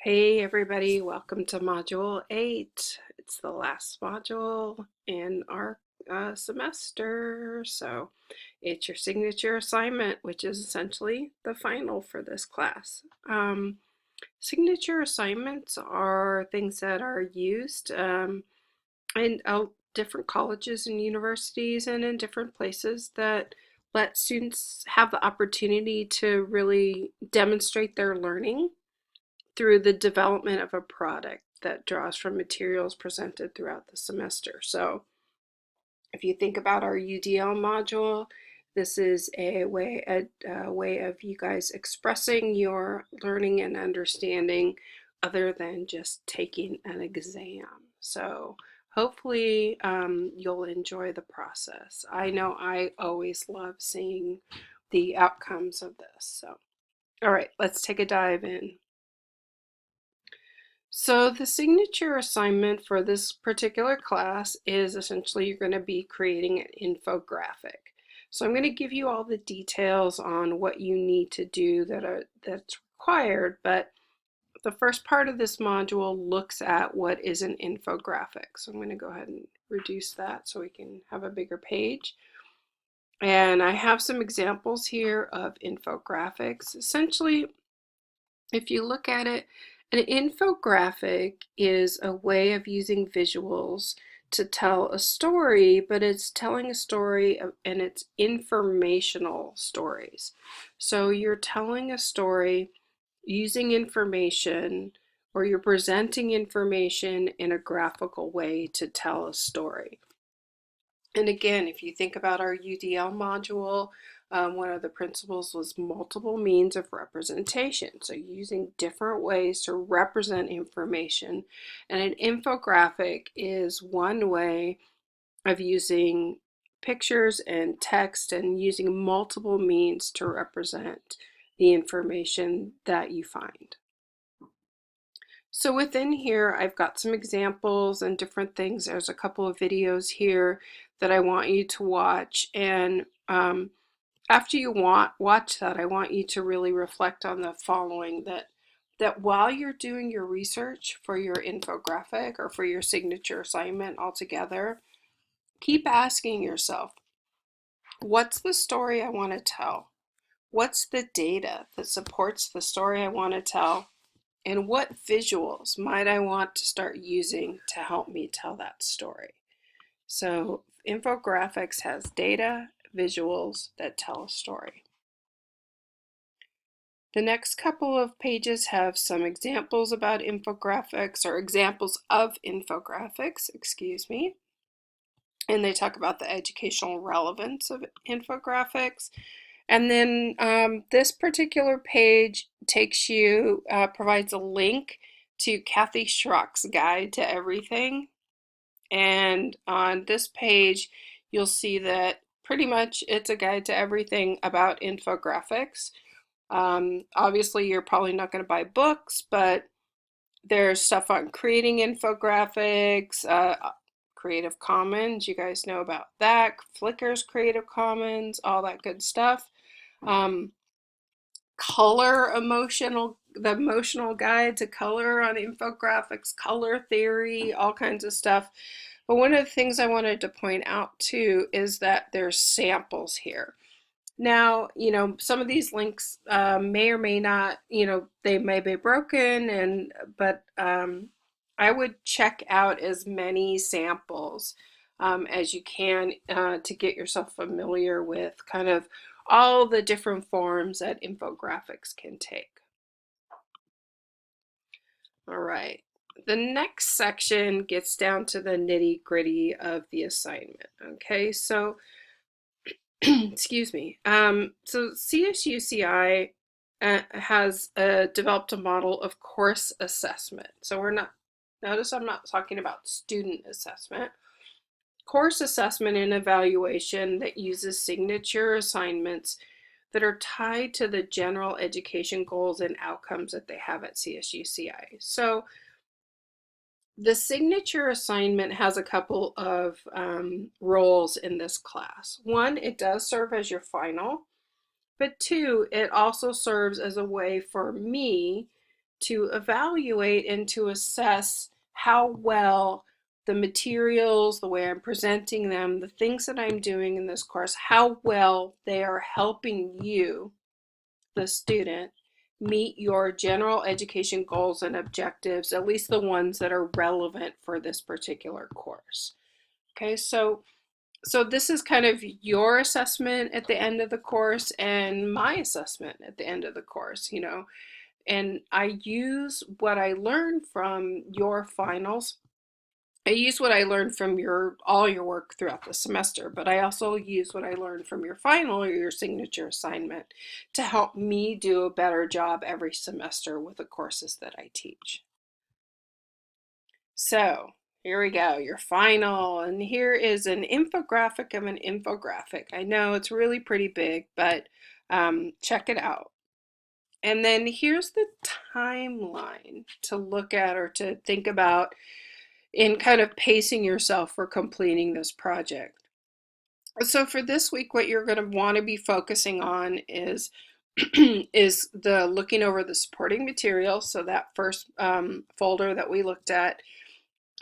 Hey everybody, welcome to Module 8. It's the last module in our semester, so it's your signature assignment, which is essentially the final for this class. Signature assignments are things that are used in different colleges and universities and in different places that let students have the opportunity to really demonstrate their learning through the development of a product that draws from materials presented throughout the semester. So if you think about our UDL module, this is a way of you guys expressing your learning and understanding other than just taking an exam. So hopefully you'll enjoy the process. I know I always love seeing the outcomes of this. So, all right, let's take a dive in. So the signature assignment for this particular class is essentially you're going to be creating an infographic. So I'm going to give you all the details on what you need to do that's required, but the first part of this module looks at what is an infographic. So I'm going to go ahead and reduce that so we can have a bigger page. And I have some examples here of infographics. Essentially, if you look at it, an infographic is a way of using visuals to tell a story, but it's telling a story and it's informational stories. So you're telling a story using information, or you're presenting information in a graphical way to tell a story. And again, if you think about our UDL module, one of the principles was multiple means of representation. So using different ways to represent information. And an infographic is one way of using pictures and text and using multiple means to represent the information that you find. So within here, I've got some examples and different things. There's a couple of videos here that I want you to watch. And after you watch that, I want you to really reflect on the following, that while you're doing your research for your infographic or for your signature assignment altogether, keep asking yourself, what's the story I want to tell? What's the data that supports the story I want to tell? And what visuals might I want to start using to help me tell that story? So infographics has data, visuals that tell a story. The next couple of pages have some examples about infographics, or examples of infographics, excuse me. And they talk about the educational relevance of infographics. And then this particular page provides a link to Kathy Schrock's Guide to Everything. And on this page, you'll see that pretty much it's a guide to everything about infographics. Obviously, you're probably not going to buy books, but there's stuff on creating infographics, Creative Commons, you guys know about that, Flickr's Creative Commons, all that good stuff. The emotional guide to color on infographics, color theory, all kinds of stuff. But one of the things I wanted to point out too is that there's samples here. Now, some of these links may or may not, they may be broken, but I would check out as many samples as you can to get yourself familiar with kind of all the different forms that infographics can take. All right. The next section gets down to the nitty-gritty of the assignment. Okay, so excuse me. So CSUCI has developed a model of course assessment. So notice I'm not talking about student assessment. Course assessment and evaluation that uses signature assignments that are tied to the general education goals and outcomes that they have at CSUCI. So the signature assignment has a couple of roles in this class. One, it does serve as your final, but two, it also serves as a way for me to evaluate and to assess how well the materials, the way I'm presenting them, the things that I'm doing in this course, how well they are helping you, the student, meet your general education goals and objectives, at least the ones that are relevant for this particular course. Okay, so this is kind of your assessment at the end of the course and my assessment at the end of the course, and I use what I learned from your finals. I use what I learned from all your work throughout the semester, but I also use what I learned from your final or your signature assignment to help me do a better job every semester with the courses that I teach. So here we go, your final, and here is an infographic of an infographic. I know it's really pretty big, but check it out. And then here's the timeline to look at or to think about in kind of pacing yourself for completing this project. So for this week, what you're going to want to be focusing on is is the looking over the supporting material. So that first folder that we looked at,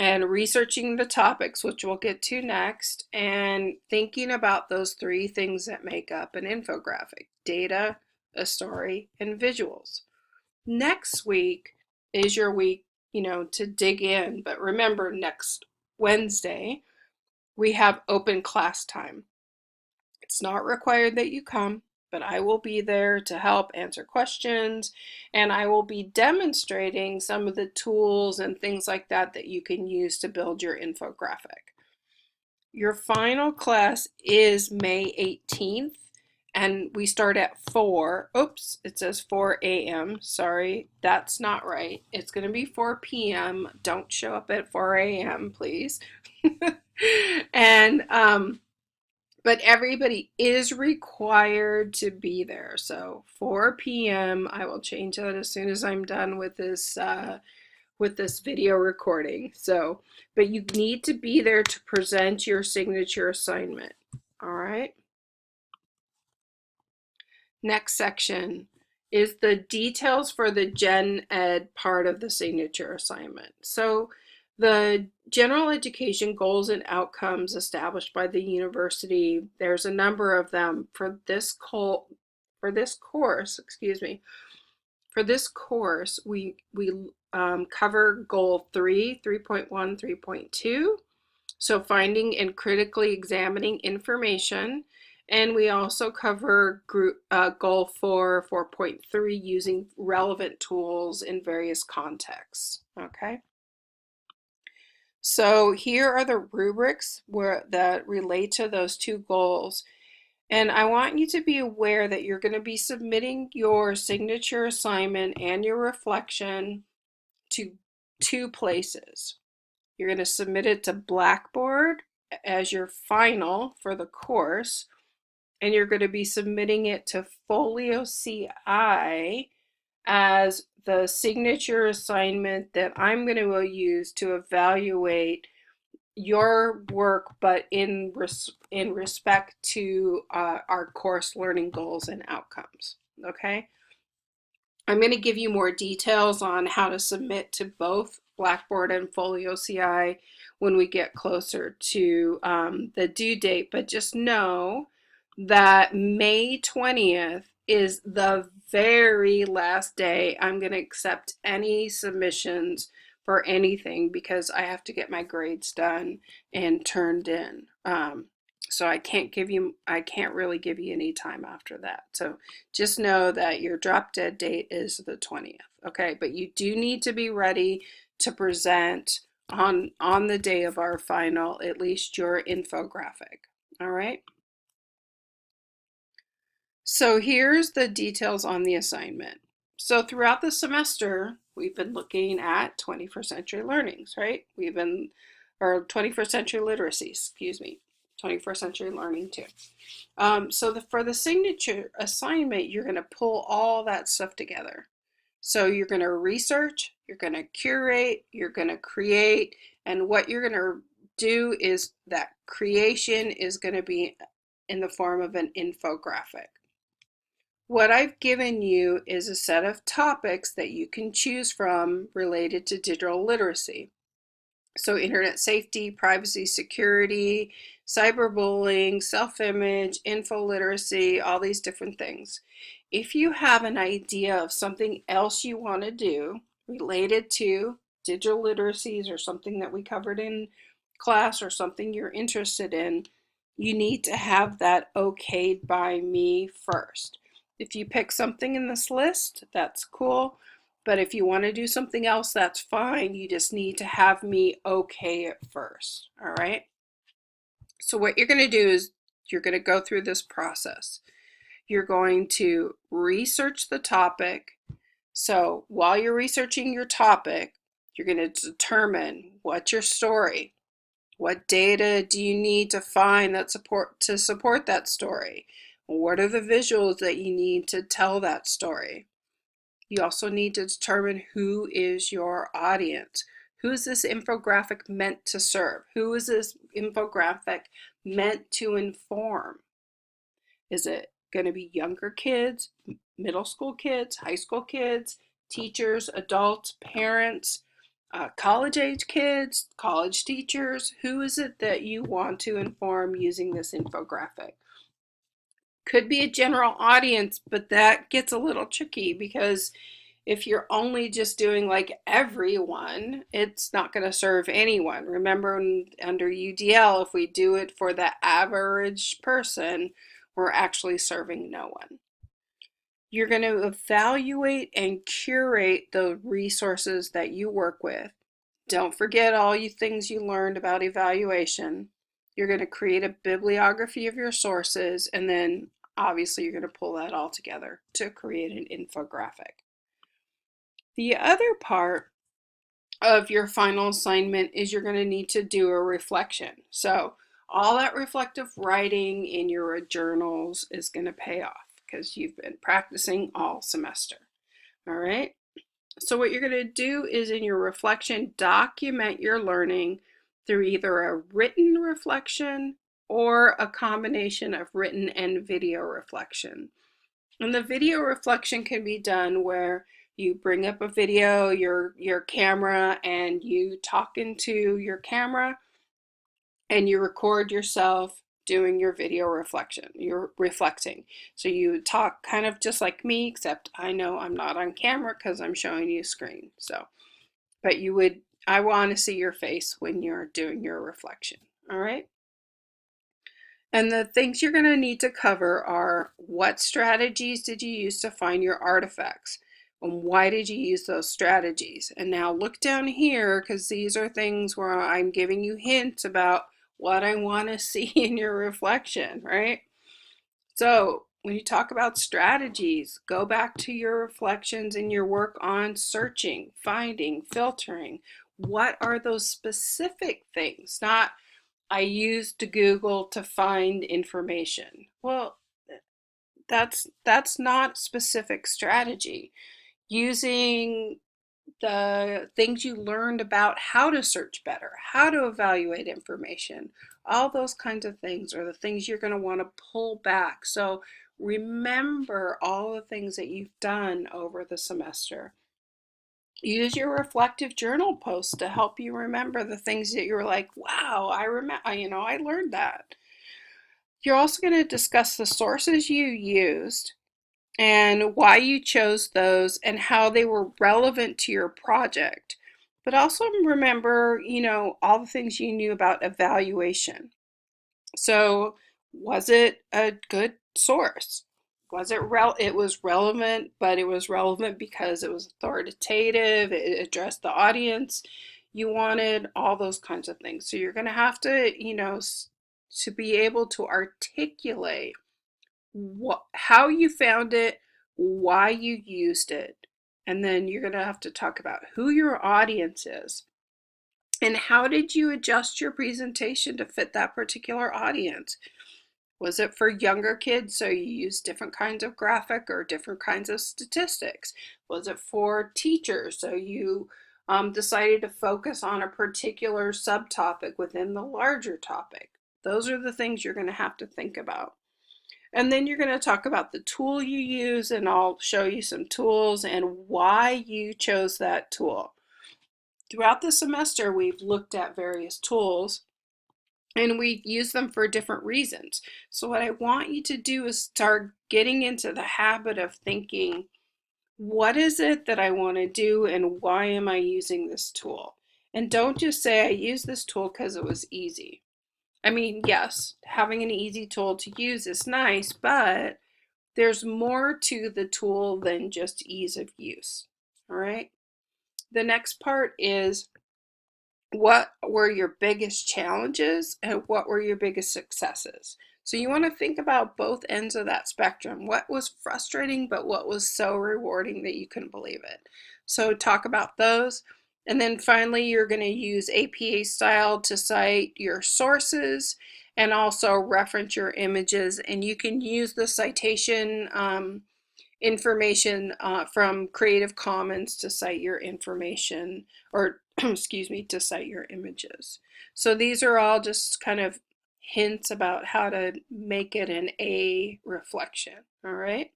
and researching the topics, which we'll get to next, and thinking about those three things that make up an infographic: data, a story, and visuals. Next week is your week, to dig in. But remember, next Wednesday, we have open class time. It's not required that you come, but I will be there to help answer questions, and I will be demonstrating some of the tools and things like that that you can use to build your infographic. Your final class is May 18th, and we start at 4. Oops, it says 4 a.m. Sorry, that's not right. It's going to be 4 p.m. Don't show up at 4 a.m., please. And but everybody is required to be there. So 4 p.m. I will change that as soon as I'm done with this video recording. So, but you need to be there to present your signature assignment. All right. Next section is the details for the Gen Ed part of the signature assignment. So the general education goals and outcomes established by the university, there's a number of them for this course. For this course, we cover goal 3, 3.1, 3.2. So finding and critically examining information. And we also cover goal 4, 4.3, using relevant tools in various contexts. Okay. So here are the rubrics that relate to those two goals. And I want you to be aware that you're going to be submitting your signature assignment and your reflection to 2 places. You're going to submit it to Blackboard as your final for the course, and you're going to be submitting it to Folio CI as the signature assignment that I'm going to use to evaluate your work, but in respect to our course learning goals and outcomes. Okay. I'm going to give you more details on how to submit to both Blackboard and Folio CI when we get closer to the due date, but just know that May 20th is the very last day I'm going to accept any submissions for anything, because I have to get my grades done and turned in. So I can't really give you any time after that. So just know that your drop dead date is the 20th. Okay, but you do need to be ready to present on the day of our final, at least your infographic. All right. So here's the details on the assignment. So throughout the semester, we've been looking at 21st century learnings, right? Or 21st century literacy, excuse me, 21st century learning too. So for the signature assignment, you're going to pull all that stuff together. So you're going to research, you're going to curate, you're going to create, and what you're going to do is that creation is going to be in the form of an infographic. What I've given you is a set of topics that you can choose from related to digital literacy. So internet safety, privacy, security, cyberbullying, self-image, info literacy, all these different things. If you have an idea of something else you want to do related to digital literacies or something that we covered in class or something you're interested in, you need to have that okayed by me first. If you pick something in this list, that's cool. But if you want to do something else, that's fine. You just need to have me okay it first. All right. So what you're going to do is you're going to go through this process. You're going to research the topic. So while you're researching your topic, you're going to determine what's your story. What data do you need to find that support that story? What are the visuals that you need to tell that story? You also need to determine who is your audience. Who is this infographic meant to serve? Who is this infographic meant to inform? Is it going to be younger kids, middle school kids, high school kids, teachers, adults, parents, college age kids, college teachers? Who is it that you want to inform using this infographic? Could be a general audience, but that gets a little tricky because if you're only just doing like everyone, it's not going to serve anyone. Remember, under UDL, if we do it for the average person, we're actually serving no one. You're going to evaluate and curate the resources that you work with. Don't forget all you things you learned about evaluation. You're going to create a bibliography of your sources, and then obviously you're going to pull that all together to create an infographic. The other part of your final assignment is you're going to need to do a reflection. So all that reflective writing in your journals is going to pay off because you've been practicing all semester. All right. So what you're going to do is in your reflection, document your learning through either a written reflection or a combination of written and video reflection. And the video reflection can be done where you bring up a video, your camera, and you talk into your camera and you record yourself doing your video reflection. You're reflecting. So you talk kind of just like me, except I know I'm not on camera because I'm showing you screen. So, but I want to see your face when you're doing your reflection. All right. And the things you're going to need to cover are what strategies did you use to find your artifacts? And why did you use those strategies? And now look down here because these are things where I'm giving you hints about what I want to see in your reflection, right? So when you talk about strategies, go back to your reflections and your work on searching, finding, filtering. What are those specific things? Not I used Google to find information. Well, that's not specific strategy. Using the things you learned about how to search better, how to evaluate information, all those kinds of things are the things you're going to want to pull back. So remember all the things that you've done over the semester. Use your reflective journal posts to help you remember the things that you were like, wow, I remember, I learned that. You're also going to discuss the sources you used and why you chose those and how they were relevant to your project. But also remember, all the things you knew about evaluation. So, was it a good source? It was relevant, but it was relevant because it was authoritative, it addressed the audience you wanted, all those kinds of things. So you're going to have to, to be able to articulate how you found it, why you used it, and then you're going to have to talk about who your audience is and how did you adjust your presentation to fit that particular audience. Was it for younger kids, so you used different kinds of graphic or different kinds of statistics? Was it for teachers, so you decided to focus on a particular subtopic within the larger topic? Those are the things you're going to have to think about. And then you're going to talk about the tool you use, and I'll show you some tools and why you chose that tool. Throughout the semester, we've looked at various tools and we use them for different reasons. So what I want you to do is start getting into the habit of thinking, what is it that I want to do and why am I using this tool? And don't just say I use this tool because it was easy. I mean, yes, having an easy tool to use is nice, but there's more to the tool than just ease of use. All right. The next part is, what were your biggest challenges and what were your biggest successes? So you want to think about both ends of that spectrum. What was frustrating, but what was so rewarding that you couldn't believe it? So talk about those. And then finally, you're going to use APA style to cite your sources and also reference your images. And you can use the citation information from Creative Commons to cite your information, or excuse me, to cite your images. So these are all just kind of hints about how to make it an A reflection. All right.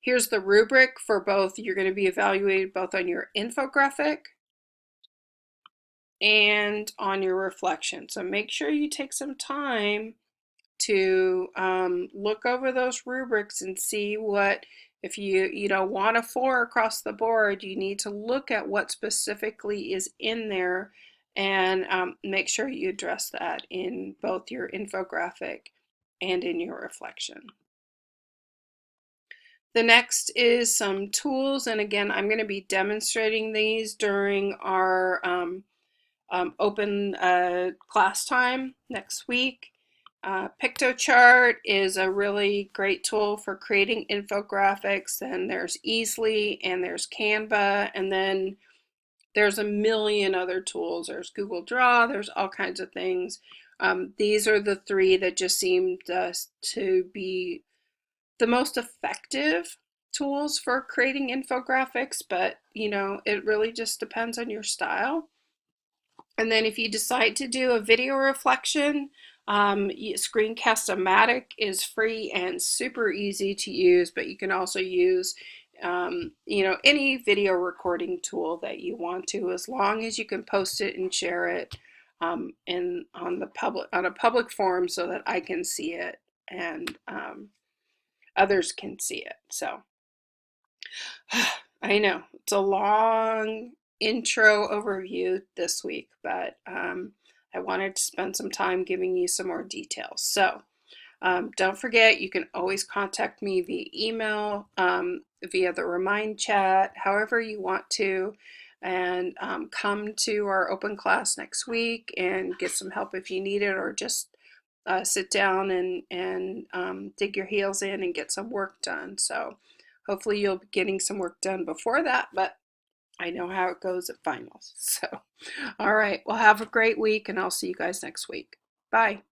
Here's the rubric for both. You're going to be evaluated both on your infographic and on your reflection. So make sure you take some time to look over those rubrics and see what, if you know, want a 4 across the board, you need to look at what specifically is in there and make sure you address that in both your infographic and in your reflection. The next is some tools, and again, I'm going to be demonstrating these during our open class time next week. PictoChart is a really great tool for creating infographics, and there's Easly and there's Canva, and then there's a million other tools. There's Google Draw, there's all kinds of things. These are the three that just seemed to be the most effective tools for creating infographics, but you know, it really just depends on your style. And then if you decide to do a video reflection, Screencast-O-Matic is free and super easy to use, but you can also use you know, any video recording tool that you want to, as long as you can post it and share it on a public forum so that I can see it and others can see it. So I know it's a long intro overview this week, but I wanted to spend some time giving you some more details. So don't forget, you can always contact me via email, via the Remind chat, however you want to, and come to our open class next week and get some help if you need it, or just sit down and dig your heels in and get some work done. So hopefully you'll be getting some work done before that, but I know how it goes at finals. So, all right, well, have a great week, and I'll see you guys next week. Bye.